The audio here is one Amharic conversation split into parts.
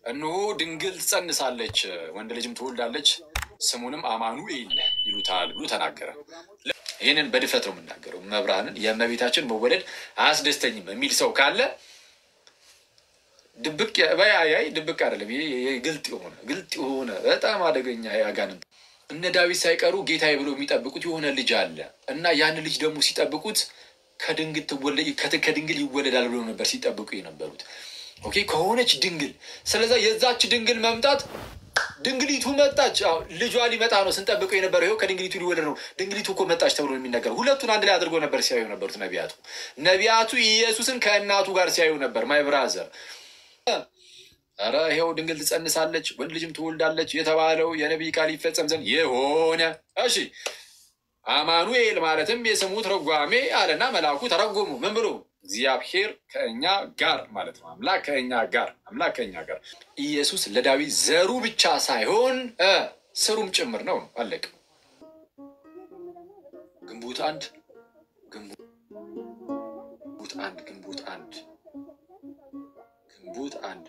እነሆ ድንግል ትጸንሳለች ወንድ ልጅም ትወልዳለች ስሙንም አማኑኤል ይሉታል ብሎ ተናገረ። ይህንን በድፍረት ነው የምናገረው። መብራንን የእመቤታችን መወለድ አያስደስተኝም የሚል ሰው ካለ ድብቅ በያያይ ድብቅ አይደለም። ይሄ ግልጥ የሆነ በጣም አደገኛ ያጋንንት እነ ዳዊት ሳይቀሩ ጌታዬ ብሎ የሚጠብቁት የሆነ ልጅ አለ እና ያን ልጅ ደግሞ ሲጠብቁት ከድንግል ይወለዳል ብሎ ነበር ሲጠብቁ የነበሩት። ኦኬ ከሆነች ድንግል ስለዚህ የዛች ድንግል መምጣት ድንግሊቱ መጣች። ልጇ ሊመጣ ነው ስንጠብቀው የነበረው ይሄው ከድንግሊቱ ሊወለድ ነው። ድንግሊቱ እኮ መጣች ተብሎ የሚነገረው ሁለቱን አንድ ላይ አድርጎ ነበር ሲያዩ ነበሩት ነቢያቱ ኢየሱስን ከእናቱ ጋር ሲያዩ ነበር። ማይ ብራዘር ኧረ ይሄው ድንግል ትጸንሳለች ወንድ ልጅም ትወልዳለች የተባለው የነቢይ ቃል ይፈጸም ዘንድ የሆነ እሺ አማኑኤል ማለትም የስሙ ትርጓሜ አለና መልአኩ ተረጎሙ። ምን ብሎ እግዚአብሔር ከእኛ ጋር ማለት ነው። አምላክ ከእኛ ጋር ኢየሱስ ለዳዊት ዘሩ ብቻ ሳይሆን ስሩም ጭምር ነው። አለቅ ግንቦት አንድ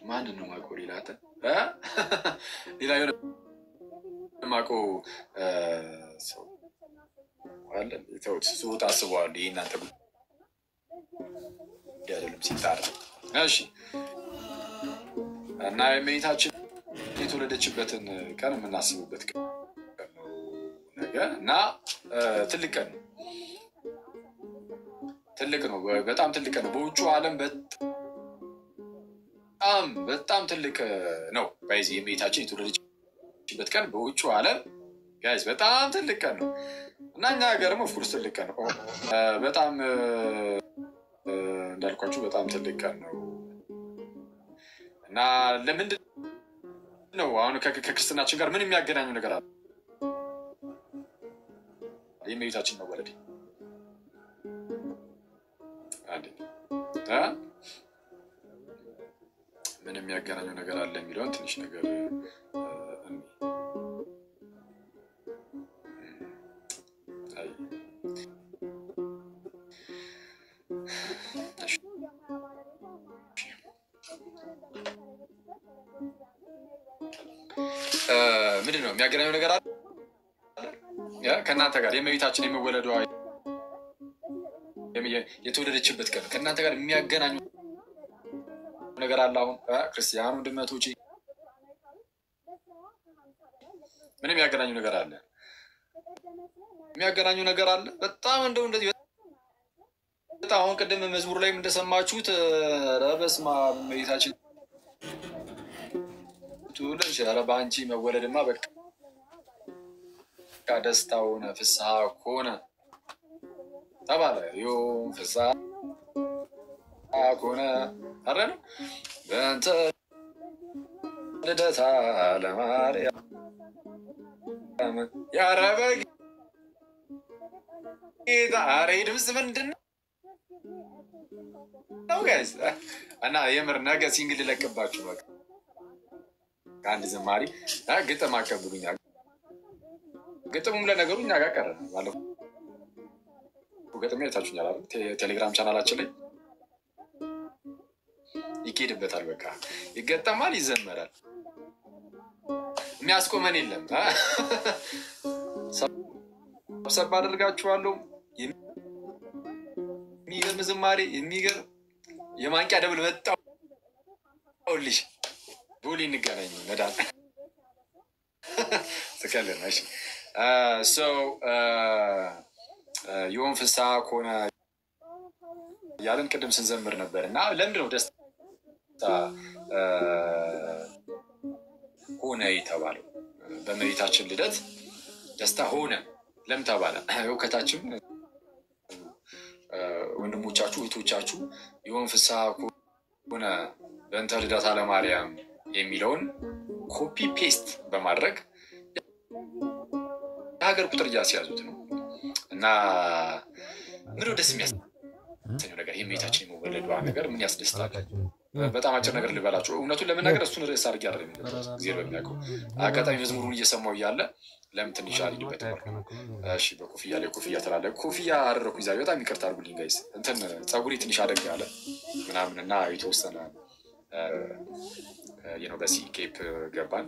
ማን ነው ማቆ ሌላተ ሌላ የሆነ ማቆ ሰው አለ ተውት ሱት ታስበዋል። እናንተ አይደለም ሲጣራ እሺ እና የእመቤታችን የተወለደችበትን ቀን የምናስብበት ቀን ነው ነገ እና ትልቅ ነው በጣም ትልቅ ነው። በውጩ ዓለም በጣም ትልቅ ነው። ባይዚ የእመቤታችን የተወለደችበት ቀን በውጩ ዓለም ጋይስ በጣም ትልቅ ቀን ነው እና እኛ ሀገርም ኦፍኮርስ ትልቅ ቀን ነው። በጣም እንዳልኳችሁ በጣም ትልቅ ቀን ነው እና ለምንድን ነው አሁን ከክርስትናችን ጋር ምን የሚያገናኙ ነገር አለ? የእመቤታችን መወለድ ምን የሚያገናኙ ነገር አለ የሚለውን ትንሽ ነገር ምንድን ነው የሚያገናኙ ነገር አለ ከእናንተ ጋር የእመቤታችን የመወለዷ የተወለደችበት ቀን ከእናንተ ጋር የሚያገናኙ ነገር አለ? አሁን ክርስቲያኑ ወንድሞቼ ምን የሚያገናኙ ነገር አለ? በጣም እንደዚህ በጣም አሁን ቅድም መዝሙር ላይ እንደሰማችሁት በስመ አብ እመቤታችን ትውልድ ኧረ በአንቺ መወለድማ በቃ ደስታ ሆነ ፍስሐ ሆነ ተባለ። ይኸውም ፍስሐ ሆነ አረ ነው በእንተ ልደታ ለማርያም ያረበ ጌታ። ኧረ ድምፅ ምንድን ነው ጋይስ? እና የምር ነገ ሲንግል ልለቅባችሁ በቃ ከአንድ ዝማሬ ግጥም አቀብሉኛል። ግጥሙም ለነገሩ እኛ ጋር ቀረ ባለፈው ግጥም አይታችሁኛል አይደል? ቴሌግራም ቻናላችን ላይ ይኬድበታል። በቃ ይገጠማል፣ ይዘመራል፣ የሚያስቆመን የለም። ሰብሰብ አደርጋችኋለሁ። የሚገርም ዝማሬ የሚገርም የማንቂያ ደብል መጣሁልሽ። ቡሊ እንገናኝ መዳን ተከለና እሺ ይሁን ፍስሐ ከሆነ ያለን ቅድም ስንዘምር ነበር እና ለምንድን ነው ደስታ ሆነ የተባለው? በእመቤታችን ልደት ደስታ ሆነ ለምን ተባለ? እውቀታችን ወንድሞቻችሁ እህቶቻችሁ ይሁን ፍስሐ ከሆነ በእንተ ልደታ ለማርያም የሚለውን ኮፒ ፔስት በማድረግ የሀገር ቁጥር እያስያዙት ነው እና ምነው ደስ የሚያሰኘው ነገር የእመቤታችን የመወለዷ ነገር ምን ያስደስታል? በጣም አጭር ነገር ልበላችሁ። እውነቱን ለመናገር እሱን ርዕስ አድርጌ አይደለም ጊዜ በሚያውቀው አጋጣሚ መዝሙሩን እየሰማሁ እያለ ለምን ትንሽ አልሄድበት እሺ በኮፍያ ላይ ኮፍያ ተላለ ኮፍያ አደረኩኝ ዛሬ። በጣም ይቅርታ አድርጉልኝ ጋይስ። እንትን ፀጉሬ ትንሽ አደግ አለ ምናምን እና የተወሰነ በሲ ኬፕ ገባን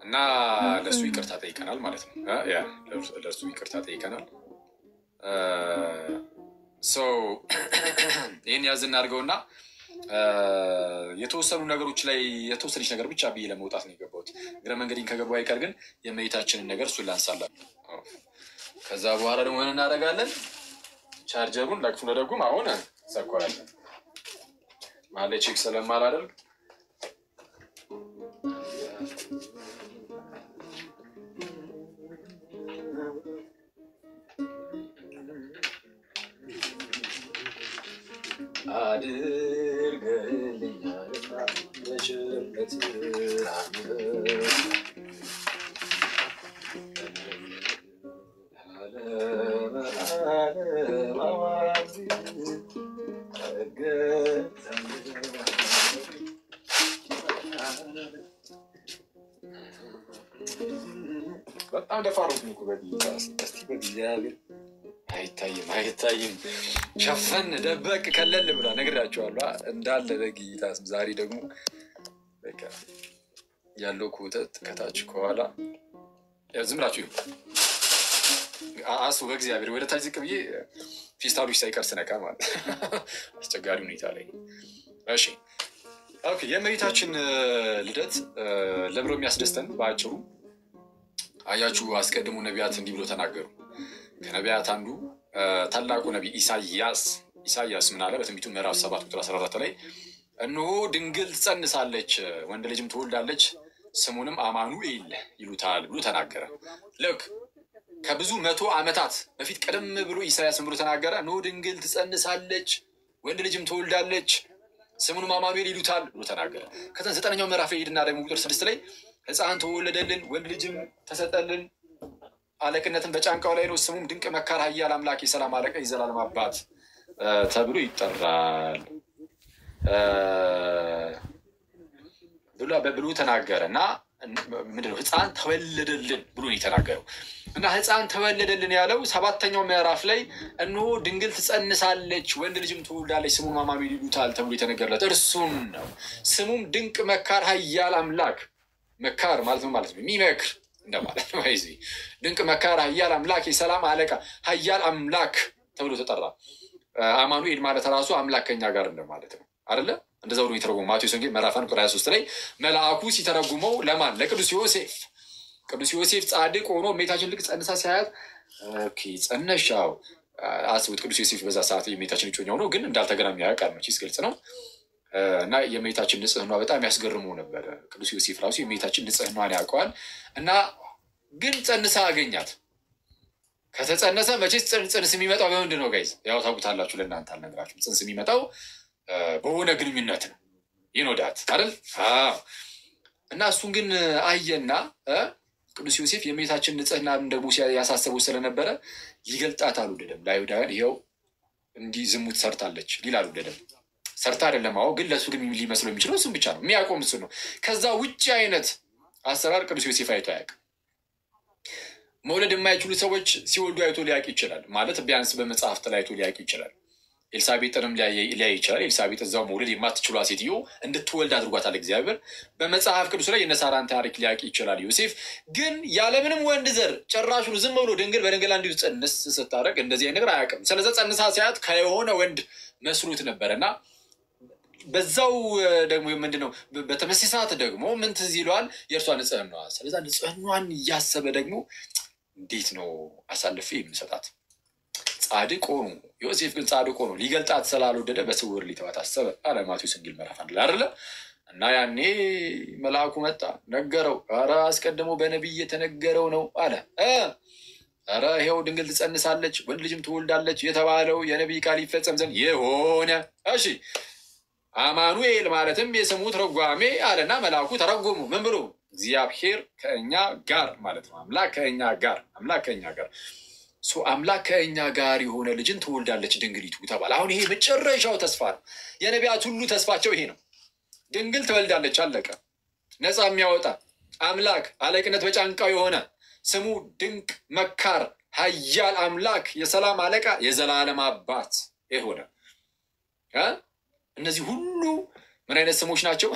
እና ለሱ ይቅርታ ጠይቀናል ማለት ነው። ለሱ ይቅርታ ጠይቀናል። ይህን ያዝ እናድርገውና የተወሰኑ ነገሮች ላይ የተወሰነች ነገር ብቻ ብዬ ለመውጣት ነው የገባሁት። እግረ መንገዴን ከገባሁ አይቀር ግን የእመቤታችንን ነገር እሱን ላንሳለን። ከዛ በኋላ ደግሞ ምን እናደርጋለን? ቻርጀሩን ለክፉ ለደጉም አሁን ሰኳራለን ማለት ቼክ ስለማላደርግ አድርገልኛል በቸርነት በጣም ደፋሮት ነው በእግዚአብሔር አይታይም ሸፈን ደበቅ ከለል ብላ ነግራቸዋለሁ እንዳለ በጌታ ስም። ዛሬ ደግሞ በቃ ያለው ኮተት ከታች ከኋላ ዝም ብላችሁ አሱ በእግዚአብሔር ወደ ታች ዝቅ ብዬ ፊስታሎች ሳይቀር ስነካ ማለት አስቸጋሪ ሁኔታ ላይ። እሺ ኦኬ። የእመቤታችን ልደት ለብሮ የሚያስደስተን በአጭሩ አያችሁ። አስቀድሞ ነቢያት እንዲህ ብሎ ተናገሩ። ከነቢያት አንዱ ታላቁ ነቢይ ኢሳይያስ ምን አለ? በትንቢቱ ምዕራፍ 7 ቁጥር 14 ላይ እነሆ ድንግል ትጸንሳለች፣ ወንድ ልጅም ትወልዳለች፣ ስሙንም አማኑኤል ይሉታል ብሎ ተናገረ። ልክ ከብዙ 100 ዓመታት በፊት ቀደም ብሎ ኢሳይያስ ብሎ ተናገረ። እነሆ ድንግል ትጸንሳለች፣ ወንድ ልጅም ትወልዳለች፣ ስሙንም አማኑኤል ይሉታል ብሎ ተናገረ። ከዛ 9ኛው ምዕራፍ ሄድና ደግሞ ቁጥር 6 ላይ ሕፃን ተወለደልን፣ ወንድ ልጅም ተሰጠልን፣ አለቅነትን በጫንቃው ላይ ነው፣ ስሙም ድንቅ መካር፣ ኃያል አምላክ፣ የሰላም አለቃ፣ የዘላለም አባት ተብሎ ይጠራል ብሎ ተናገረ። እና ምንድነው ሕፃን ተወለደልን ብሎ ነው የተናገረው። እና ሕፃን ተወለደልን ያለው 7ኛው ምዕራፍ ላይ እነሆ ድንግል ትጸንሳለች፣ ወንድ ልጅም ትወልዳለች፣ ስሙም አማኑኤል ይሉታል ተብሎ የተነገረለት እርሱም ነው። ስሙም ድንቅ መካር፣ ኃያል አምላክ። መካር ማለት ነው የሚመክር እንደማለት ነው። ድንቅ መካር፣ ኃያል አምላክ፣ የሰላም አለቃ፣ ኃያል አምላክ ተብሎ ተጠራ። አማኑኤል ማለት ራሱ አምላክ ከኛ ጋር እንደማለት ነው አይደለ? እንደዛው ነው የተረጎመው። ማቴዎስ ወንጌል ምዕራፍ 1 ቁጥር 23 ላይ መልአኩ ሲተረጉመው ለማን? ለቅዱስ ዮሴፍ። ቅዱስ ዮሴፍ ጻድቅ ሆኖ እመቤታችን ልክ ጸንሳ ሲያያት ጸነሻው አስቡት። ቅዱስ ዮሴፍ በዛ ሰዓት የእመቤታችን እጮኛ ሆኖ ግን እንዳልተገናኙ ያውቃል። መቼስ ግልጽ ነው። እና የእመቤታችን ንጽህና በጣም ያስገርመው ነበር። ቅዱስ ዮሴፍ ራሱ የእመቤታችን ንጽህናን ያውቀዋል። እና ግን ጸንሳ አገኛት። ከተጸነሰ መቼስ ጽንስ የሚመጣው በምንድን ነው ጋይዝ? ያው ታውቁታላችሁ፣ ለእናንተ አልነግራችሁም። ጽንስ የሚመጣው በሆነ ግንኙነት ነው። ይኖዳት አይደል? እና እሱን ግን አየና ቅዱስ ዮሴፍ የእመቤታችን ንጽህና ደግሞ ያሳሰበው ስለነበረ ሊገልጣት አልወደደም። ለአይሁዳውያን ይኸው እንዲህ ዝሙት ሰርታለች ሊል አልወደደም። ሰርታ አይደለም አዎ፣ ግን ለእሱ ግን ሊመስለው የሚችለው እሱም ብቻ ነው የሚያውቀው እሱ ነው። ከዛ ውጭ አይነት አሰራር ቅዱስ ዮሴፍ አይቶ አያውቅም። መውለድ የማይችሉ ሰዎች ሲወልዱ አይቶ ሊያውቅ ይችላል። ማለት ቢያንስ በመጽሐፍት ላይ አይቶ ሊያውቅ ይችላል። ኤልሳቤጥንም ሊያይ ይችላል። ኤልሳቤጥ እዛው መውለድ የማትችሏ ሴትዮ እንድትወልድ አድርጓታል እግዚአብሔር። በመጽሐፍ ቅዱስ ላይ የነሳራን ታሪክ ሊያውቅ ይችላል። ዮሴፍ ግን ያለምንም ወንድ ዘር ጭራሹን ዝም ብሎ ድንግል በድንግል እንዲሁ ጸንስ ስታደርግ እንደዚህ አይነት ነገር አያውቅም። ስለዚህ ጸንሳ ሲያት ከሆነ ወንድ መስሎት ነበረና በዛው ደግሞ ምንድነው በተመሳሳይ ሰዓት ደግሞ ምን ትዝ ይለዋል? የእርሷ ንጽህናዋ። ስለዚህ ንጽህናዋን እያሰበ ደግሞ እንዴት ነው አሳልፌ የምሰጣት? ጻድቅ ሆኖ ዮሴፍ ግን ጻድቅ ሆኖ ሊገልጣት ስላልወደደ በስውር ሊተዋት አሰበ አለ ማቴዎስ ወንጌል ምዕራፍ 1 ላይ አይደለ? እና ያኔ መልአኩ መጣ ነገረው። ኧረ አስቀድሞ በነቢይ የተነገረው ነው አለ። ኧረ ይኸው ድንግል ትጸንሳለች፣ ወንድ ልጅም ትወልዳለች የተባለው የነቢይ ቃል ይፈጸም ዘንድ የሆነ እሺ አማኑኤል ማለትም የስሙ ትርጓሜ አለና መልአኩ ተረጎሙ። ምን ብሎ? እግዚአብሔር ከእኛ ጋር ማለት ነው። አምላክ ከእኛ ጋር አምላክ ከእኛ ጋር የሆነ ልጅን ትወልዳለች ድንግሊቱ ተባለ። አሁን ይሄ መጨረሻው ተስፋ ነው። የነቢያት ሁሉ ተስፋቸው ይሄ ነው። ድንግል ትወልዳለች፣ አለቀ። ነፃ የሚያወጣ አምላክ፣ አለቅነት በጫንቃው የሆነ ስሙ ድንቅ መካር፣ ኃያል አምላክ፣ የሰላም አለቃ፣ የዘላለም አባት የሆነ እነዚህ ሁሉ ምን አይነት ስሞች ናቸው?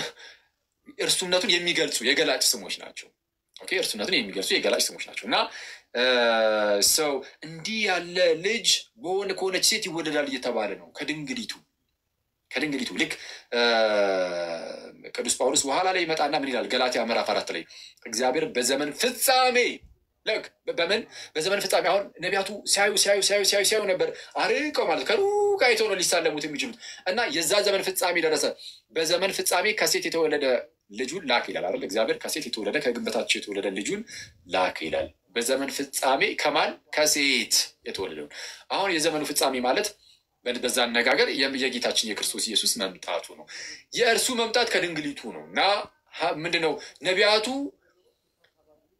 እርሱነቱን የሚገልጹ የገላጭ ስሞች ናቸው። ኦኬ፣ እርሱነቱን የሚገልጹ የገላጭ ስሞች ናቸው። እና ሰው እንዲህ ያለ ልጅ ከሆነች ሴት ይወለዳል እየተባለ ነው። ከድንግሊቱ ልክ ቅዱስ ጳውሎስ በኋላ ላይ ይመጣና ምን ይላል? ገላትያ ምዕራፍ 4 ላይ እግዚአብሔር በዘመን ፍጻሜ በዘመን ፍጻሜ አሁን ነቢያቱ ሲያዩ ነበር። አርቀው ማለት ከሩቅ አይተው ነው ሊሳለሙት የሚችሉት። እና የዛ ዘመን ፍጻሜ ደረሰ። በዘመን ፍጻሜ ከሴት የተወለደ ልጁን ላክ ይላል አይደል? እግዚአብሔር ከሴት የተወለደ ከግንበታቸው የተወለደ ልጁን ላክ ይላል። በዘመን ፍጻሜ ከማን? ከሴት የተወለደውን። አሁን የዘመኑ ፍጻሜ ማለት በዛ አነጋገር የጌታችን የክርስቶስ ኢየሱስ መምጣቱ ነው። የእርሱ መምጣት ከድንግሊቱ ነው። እና ምንድነው ነቢያቱ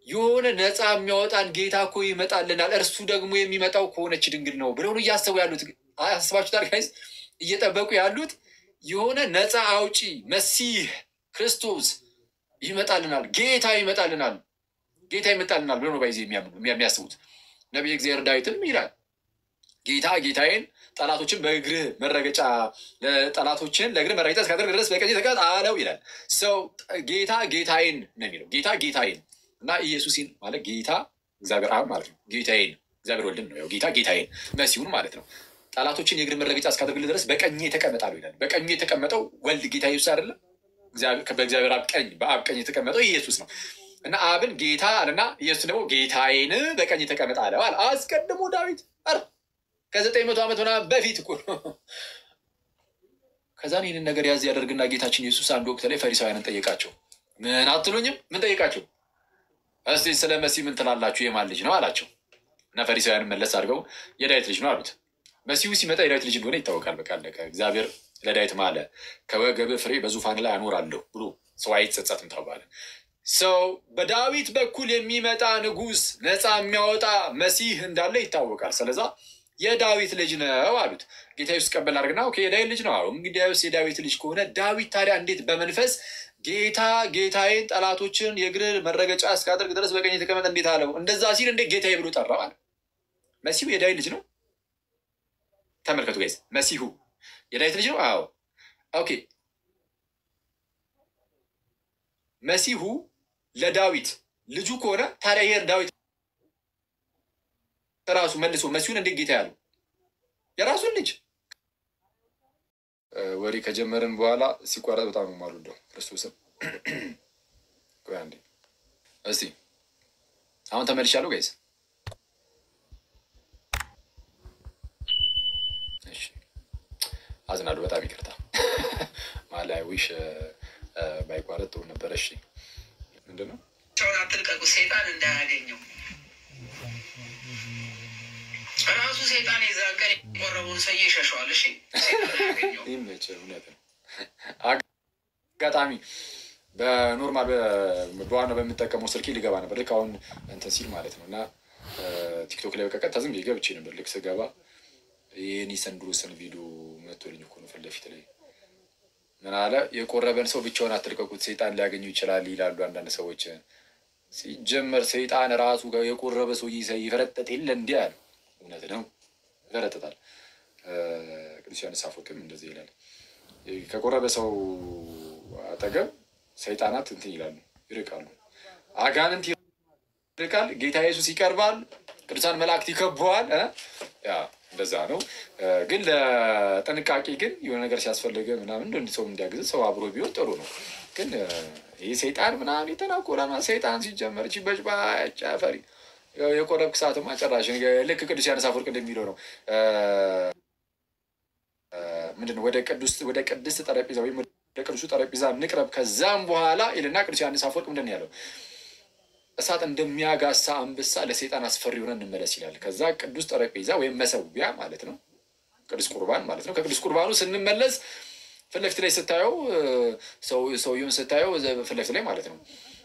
የሆነ ነፃ የሚያወጣን ጌታ እኮ ይመጣልናል፣ እርሱ ደግሞ የሚመጣው ከሆነች ድንግል ነው ብለው ነው እያሰቡ ያሉት። አስባችሁታል ጋይስ? እየጠበቁ ያሉት የሆነ ነፃ አውጪ መሲህ ክርስቶስ ይመጣልናል፣ ጌታ ይመጣልናል ብለው ነው ባይዜ የሚያስቡት። ነቢየ እግዚአብሔር ዳዊትም ይላል ጌታዬን ጠላቶችን በእግርህ መረገጫ ጠላቶችን ለእግርህ መረገጫ እስካደርግ ድረስ በቀኝ ተቀመጥ አለው ይላል። ሰው ጌታዬን ነው የሚለው። ጌታዬን እና ኢየሱስን ማለት ጌታ እግዚአብሔር አብ ማለት ነው። ጌታዬን እግዚአብሔር ወልድም ነው። ያው ጌታዬን መሲሁን ማለት ነው። ጠላቶችን የእግር መረገጫ እስካደርግልህ ድረስ በቀኝ ተቀመጣሉ ይላል። በቀኝ የተቀመጠው ወልድ ጌታ ኢየሱስ አይደለም? በእግዚአብሔር አብ ቀኝ፣ በአብ ቀኝ የተቀመጠው ኢየሱስ ነው። እና አብን ጌታ አለና ኢየሱስ ደግሞ ጌታዬን በቀኝ ተቀመጥ አለ። አስቀድሞ ዳዊት ከ900 ዓመት ምናምን በፊት እኮ ነው። ከዛን ይህንን ነገር ያዝ ያደርግና ጌታችን ኢየሱስ አንድ ወቅት ላይ ፈሪሳውያንን ጠየቃቸው። ምን አትሉኝም? ምን ጠየቃቸው? እስቲ ስለ መሲህ ምን ትላላችሁ? የማን ልጅ ነው አላቸው። እና ፈሪሳውያንን መለስ አድርገው የዳዊት ልጅ ነው አሉት። መሲሁ ሲመጣ የዳዊት ልጅ እንደሆነ ይታወቃል። በቃ አለቀ። እግዚአብሔር ለዳዊት ማለ ከወገብ ፍሬ በዙፋን ላይ አኖራለሁ ብሎ ሰው አይጸጸትም ተባለ። ሰው በዳዊት በኩል የሚመጣ ንጉሥ ነፃ የሚያወጣ መሲህ እንዳለ ይታወቃል። ስለዛ የዳዊት ልጅ ነው አሉት። ጌታ ኢየሱስ ቀበል አድርግና ኦኬ የዳዊት ልጅ ነው። እንግዲያውስ የዳዊት ልጅ ከሆነ ዳዊት ታዲያ እንዴት በመንፈስ ጌታዬን ጠላቶችን የእግር መረገጫ እስካደርግ ድረስ በቀኝ የተቀመጠ እንዴት አለው? እንደዛ ሲል እንዴት ጌታዬ ብሎ ጠራው አለ። መሲሁ የዳዊት ልጅ ነው። ተመልከቱ ጋይስ፣ መሲሁ የዳዊት ልጅ ነው። አዎ ኦኬ። መሲሁ ለዳዊት ልጁ ከሆነ ታዲያ ይሄ ዳዊት ራሱ መልሶ መሲሁን እንዴት ጌታ ያለው? የራሱን ልጅ ወሬ ከጀመርን በኋላ ሲቋረጥ በጣም ነው የማልወደው። ክርስቶስም ቆይ አንዴ እስቲ አሁን ተመልሻለሁ ጋይስ። እሺ አዝናለሁ፣ በጣም ይቅርታ። ማላይ ዊሽ ባይቋረጥ ጥሩ ነበር። እሺ ምንድነው? ሰውን አትልቀቁ፣ ሰይጣን እንዳያገኘው። ራሱ ሰይጣን የዛን ቀን የቆረበውን ሰው ይሸሸዋል። እሺ ይመች እውነት ነው። አጋጣሚ በኖርማል በዋናው በምጠቀመው ስልኬ ሊገባ ነበር ልክ አሁን እንትን ሲል ማለት ነው። እና ቲክቶክ ላይ በቀቀታ ዝም ብዬ ገብቼ ነበር። ልክ ስገባ የኒሰን ድሮስን ቪዲዮ መጥቶልኝ እኮ ነው ፊት ለፊት ላይ ምን አለ? የቆረበን ሰው ብቻውን አትልቀቁት ሰይጣን ሊያገኘው ይችላል ይላሉ አንዳንድ ሰዎች። ሲጀመር ሰይጣን ራሱ የቆረበ ሰው ይፈረጠጥ የለ እንዲህ አለ። እውነት ነው፣ ይፈረጠጣል። ቅዱስ ዮሐንስ አፈወርቅም እንደዚህ ይላል። ከቆረበ ሰው አጠገብ ሰይጣናት እንትን ይላሉ፣ ይርቃሉ። አጋንንት ይርቃል፣ ጌታ ኢየሱስ ይቀርባል፣ ቅዱሳን መላእክት ይከበዋል። ያ እንደዛ ነው። ግን ለጥንቃቄ ግን የሆነ ነገር ሲያስፈልገ ምናምን እንደ ሰው እንዲያግዝ ሰው አብሮ ቢሆን ጥሩ ነው። ግን ይህ ሰይጣን ምናምን የተናቆራማ ሰይጣን ሲጀመር በጭባጫ ፈሪ የቆረብክ ሰዓትማ ጨራሽ ልክ ቅዱስ ዮሐንስ አፈወርቅ እንደሚለው ነው። ምንድነው ወደ ቅድስት ጠረጴዛ ወይም ወደ ቅዱሱ ጠረጴዛ እንቅረብ ከዛም በኋላ ይልና ቅዱስ ዮሐንስ አፈወርቅ ምንድን ያለው? እሳት እንደሚያጋሳ አንበሳ ለሰይጣን አስፈሪ ሆነን እንመለስ ይላል። ከዛ ቅዱስ ጠረጴዛ ወይም መሰዊያ ማለት ነው፣ ቅዱስ ቁርባን ማለት ነው። ከቅዱስ ቁርባኑ ስንመለስ ፊት ለፊት ላይ ስታየው ሰውየውን ስታየው ፊት ለፊት ላይ ማለት ነው፣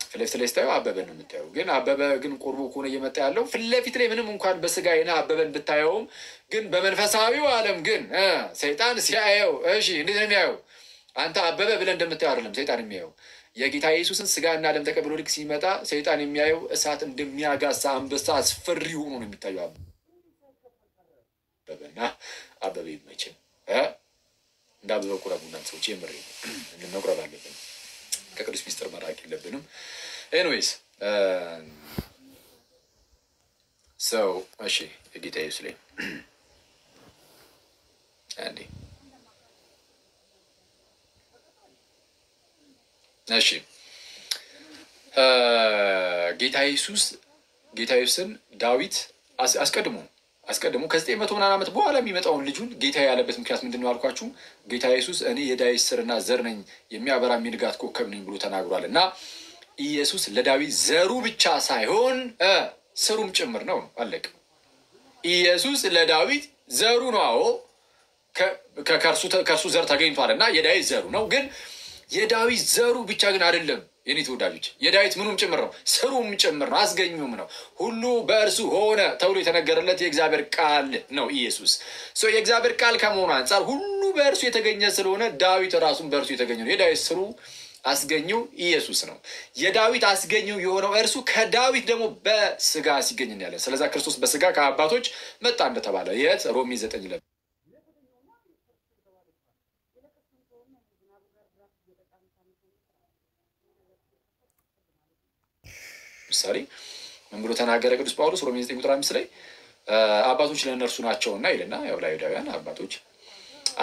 ፊት ለፊት ላይ ስታየው አበበን ነው የምታየው። ግን አበበ ግን ቁርቦ ከሆነ እየመጣ ያለው ፊት ለፊት ላይ ምንም እንኳን በስጋ አይና አበበን ብታየውም ግን በመንፈሳዊው ዓለም ግን ሰይጣን ሲያየው እሺ እንዴት ነው የሚያየው? አንተ አበበ ብለህ እንደምታየው አይደለም ሰይጣን የሚያየው። የጌታ ኢየሱስን ስጋና ደም ተቀብሎ ልክ ሲመጣ ሰይጣን የሚያየው እሳት እንደሚያጋሳ አንበሳ አስፈሪ ሆኖ ነው የሚታየው። አበበና አበበ ይመችም እንዳብበው ቁረቡና ሰዎች የምር መቁረብ አለብን። ከቅዱስ ሚስጥር መራቅ የለብንም። ኤኒዌይስ ሰው እሺ የጌታ ኢየሱስ ላይ አንዴ እሺ ጌታ ኢየሱስን ዳዊት አስቀድሞ ከ900 ምናምን ዓመት በኋላ የሚመጣውን ልጁን ጌታ ያለበት ምክንያት ምንድነው አልኳችሁ? ጌታ ኢየሱስ እኔ የዳዊት ስርና ዘር ነኝ የሚያበራ የንጋት ኮከብ ነኝ ብሎ ተናግሯል። እና ኢየሱስ ለዳዊት ዘሩ ብቻ ሳይሆን ስሩም ጭምር ነው። አለቀ። ኢየሱስ ለዳዊት ዘሩ ነው። አዎ ከእርሱ ዘር ተገኝቷልና የዳዊት ዘሩ ነው። ግን የዳዊት ዘሩ ብቻ ግን አይደለም የኔ ተወዳጆች፣ የዳዊት ምኑም ጭምር ነው፣ ስሩም ጭምር ነው፣ አስገኙም ነው። ሁሉ በእርሱ ሆነ ተብሎ የተነገረለት የእግዚአብሔር ቃል ነው ኢየሱስ። የእግዚአብሔር ቃል ከመሆኑ አንጻር ሁሉ በእርሱ የተገኘ ስለሆነ ዳዊት ራሱን በእርሱ የተገኘ ነው። የዳዊት ስሩ አስገኘው ኢየሱስ ነው። የዳዊት አስገኘው የሆነው እርሱ ከዳዊት ደግሞ በስጋ ሲገኝ ያለ። ስለዛ ክርስቶስ በስጋ ከአባቶች መጣ እንደተባለ የት ሮሜ 9 ላይ ምሳሌ ምን ብሎ ተናገረ ቅዱስ ጳውሎስ ሮሜ 9 ቁጥር 5 ላይ አባቶች ለእነርሱ ናቸውና ይልና ያው ለአይሁዳውያን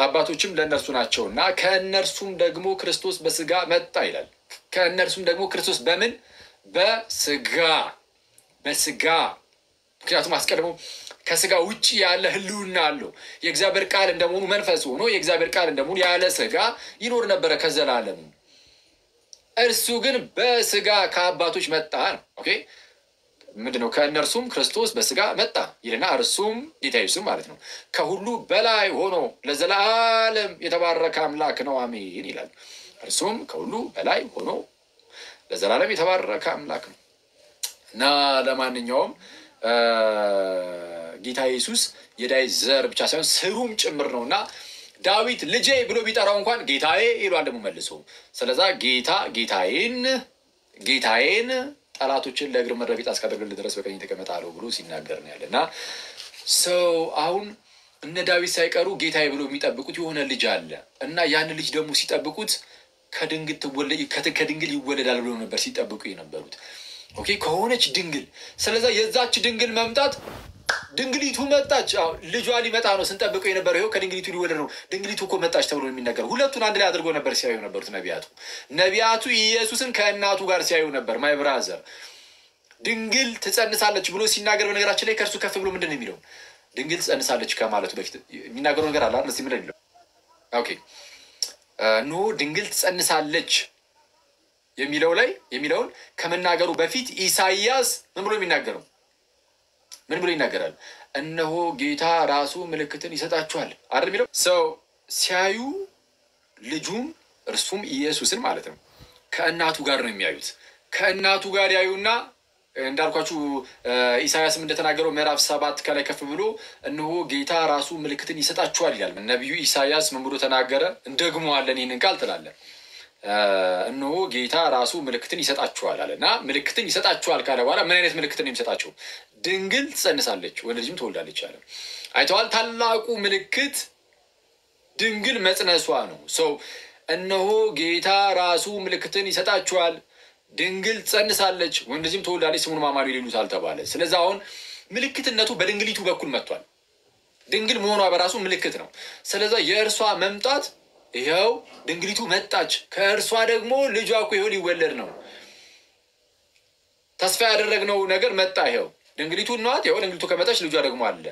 አባቶችም ለእነርሱ ናቸውና ከእነርሱም ደግሞ ክርስቶስ በስጋ መጣ ይላል። ከእነርሱም ደግሞ ክርስቶስ በምን በስጋ ምክንያቱም አስቀድሞ ከስጋ ውጪ ያለ ህልውና አለው። የእግዚአብሔር ቃል እንደመሆኑ መንፈስ ሆኖ የእግዚአብሔር ቃል እንደመሆኑ ያለ ስጋ ይኖር ነበረ ከዘላለም። እርሱ ግን በስጋ ከአባቶች መጣ ነው። ኦኬ ምንድነው? ከእነርሱም ክርስቶስ በስጋ መጣ ይልና እርሱም ጌታ ኢየሱስ ማለት ነው ከሁሉ በላይ ሆኖ ለዘላለም የተባረከ አምላክ ነው አሜን ይላል። እርሱም ከሁሉ በላይ ሆኖ ለዘላለም የተባረከ አምላክ ነው። እና ለማንኛውም ጌታ ኢየሱስ የዳዊት ዘር ብቻ ሳይሆን ስሩም ጭምር ነውና ዳዊት ልጄ ብሎ ቢጠራው እንኳን ጌታዬ ይሏል ደግሞ መልሶ። ስለዛ ጌታዬን ጠላቶችን ለእግር መረገጫ እስካደርግልህ ድረስ በቀኝ ተቀመጥ አለው ብሎ ሲናገር ነው ያለና ሰው አሁን እነ ዳዊት ሳይቀሩ ጌታዬ ብሎ የሚጠብቁት የሆነ ልጅ አለ እና ያን ልጅ ደግሞ ሲጠብቁት ከድንግል ይወለዳል ብሎ ነበር ሲጠብቁ የነበሩት። ኦኬ ከሆነች ድንግል። ስለዛ የዛች ድንግል መምጣት ድንግሊቱ መጣች። ልጇ ሊመጣ ነው ስንጠብቀው የነበረው ይኸው ከድንግሊቱ ሊወለድ ነው። ድንግሊቱ እኮ መጣች ተብሎ የሚነገር ሁለቱን አንድ ላይ አድርጎ ነበር ሲያዩ ነበሩት ነቢያቱ ኢየሱስን ከእናቱ ጋር ሲያዩ ነበር። ማይ ብራዘር ድንግል ትጸንሳለች ብሎ ሲናገር በነገራችን ላይ ከእርሱ ከፍ ብሎ ምንድን ነው የሚለው? ድንግል ትጸንሳለች ከማለቱ በፊት የሚናገረው ነገር አለ አይደል? እስቲ ምን ነው? ኦኬ ኖ ድንግል ትጸንሳለች የሚለውን ከመናገሩ በፊት ኢሳይያስ ምን ብሎ የሚናገረው? ምን ብሎ ይናገራል? እነሆ ጌታ ራሱ ምልክትን ይሰጣችኋል አይደል የሚለው። ሰው ሲያዩ ልጁም እርሱም ኢየሱስን ማለት ነው ከእናቱ ጋር ነው የሚያዩት። ከእናቱ ጋር ያዩና እንዳልኳችሁ ኢሳይያስም እንደተናገረው ምዕራፍ 7 ከላይ ከፍ ብሎ እነሆ ጌታ ራሱ ምልክትን ይሰጣችኋል ይላል። ነቢዩ ኢሳይያስ ምን ብሎ ተናገረ? እንደግመዋለን ይህንን ቃል ትላለን። እነሆ ጌታ ራሱ ምልክትን ይሰጣችኋል አለና ምልክትን ይሰጣችኋል ካለ በኋላ ምን አይነት ምልክትን ነው የሚሰጣቸው? ድንግል ትጸንሳለች ወንድ ልጅም ትወልዳለች አለ። አይተዋል? ታላቁ ምልክት ድንግል መጽነሷ ነው። ሰው እነሆ ጌታ ራሱ ምልክትን ይሰጣችኋል፣ ድንግል ትጸንሳለች ወንድ ልጅም ትወልዳለች ስሙን አማኑኤል ይሉታል ተባለ። ስለዚህ አሁን ምልክትነቱ በድንግሊቱ በኩል መጥቷል። ድንግል መሆኗ በራሱ ምልክት ነው። ስለዚህ የእርሷ መምጣት ይኸው ድንግሊቱ መጣች፣ ከእርሷ ደግሞ ልጇ እኮ ይኸው ሊወለድ ነው። ተስፋ ያደረግነው ነገር መጣ። ይኸው ድንግሊቱ እናት ይኸው ድንግሊቱ ከመጣች ልጇ ደግሞ አለ።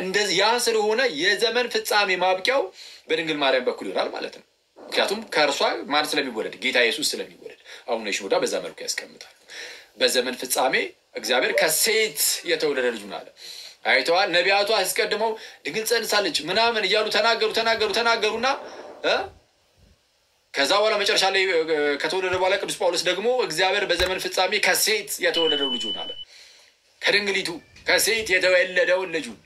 እንደዚህ ያ ስለሆነ የዘመን ፍጻሜ ማብቂያው በድንግል ማርያም በኩል ይሆናል ማለት ነው። ምክንያቱም ከእርሷ ማን ስለሚወለድ? ጌታ ኢየሱስ ስለሚወለድ። አሁን ሽኖዳ በዛ መልኩ ያስቀምጣል። በዘመን ፍጻሜ እግዚአብሔር ከሴት የተወለደ ልጁን አለ። አይተዋል? ነቢያቱ አስቀድመው ድንግል ጸንሳለች ምናምን እያሉ ተናገሩና ከዛ በኋላ መጨረሻ ላይ ከተወለደ በኋላ ቅዱስ ጳውሎስ ደግሞ እግዚአብሔር በዘመን ፍጻሜ ከሴት የተወለደው ልጁን አለ። ከድንግሊቱ ከሴት የተወለደውን ልጁን